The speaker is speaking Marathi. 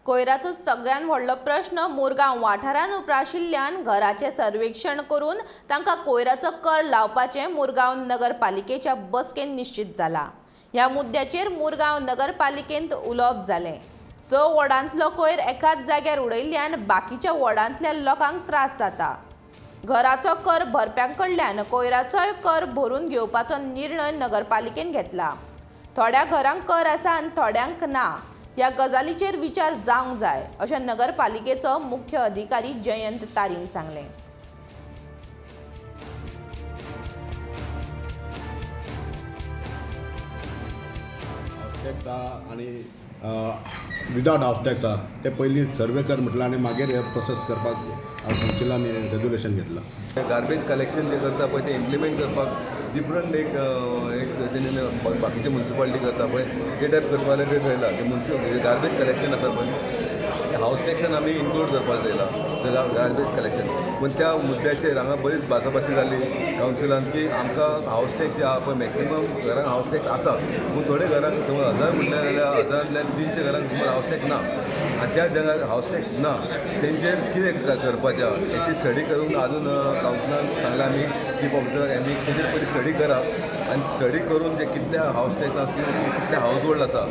कोयराचो सगळ्यात व्हडलो प्रश्न मुरगांव वाठारांत उप्राशिल्ल्यान घराचें सर्वेक्षण करून तांकां कोयराचो कर लावपाचें मुरगांव नगरपालिकेच्या बसकेंत निश्चित जाला। ह्या मुद्द्याचेर मुरगांव नगरपालिकेंत उलोवप जालें। 6 वॉर्डांतलो कोयर एकाच जाग्यार उडयल्ल्यान बाकीच्या वॉर्डांतल्या लोकांक त्रास जाता। घराचो कर भरप्यां कडल्यान कोयराचोय कर भरून घेवपाचो निर्णय नगरपालिकेन घेतला। थोड्या घरांक कर आसा आनी थोड्यांक ना। ह्या गजालीचेर विचार जावंक जाय अशें नगरपालिकेचो मुख्य अधिकारी जयंत तारीन सांगलें। हाऊस आणि विदाउट हाऊस टॅक्स ते पयलीं सर्वे कर म्हटलं आणि मागीर हे प्रोसेस करपाक कावन्सिलान रेजोल्युशन घेतलं। गार्बेज कलेक्शन जे करता पळय ते इम्प्लिमेंट करपाक डिफरंट एक बाकीचे म्युनिसिपालिटी करता पळय ते टायप करपाक लागले थंयला ते गार्बेज कलेक्शन आसा पळय हाऊस टॅक्सान आमी इन्क्लूड करपाक जायला गार्बेज कलेक्शन। पण त्या मुद्द्याचेर हांगा बरीच भासाभासी जाली कावन्सिलान की आमकां हाऊस टॅक्स जे आहा पळय मॅक्सिमम घरांक हाऊस टॅक्स आसा पूण थोडे घरांक समज 1000 म्हटल्यार जाल्यार 1000 300 घरांक समज हाऊस टॅक्स ना आनी त्या जाग्यार हाऊस टॅक्स ना तेंचेर कितें करपाचें आहा हेची स्टडी करून अजून कावन्सिलान सांगलां आमी चीफ ऑफिसराक आमी तेचेर पयलीं स्टडी करात आनी स्टडी करून जे कितले हाऊस टॅक्स आसा कितले हाऊस होल्ड आसा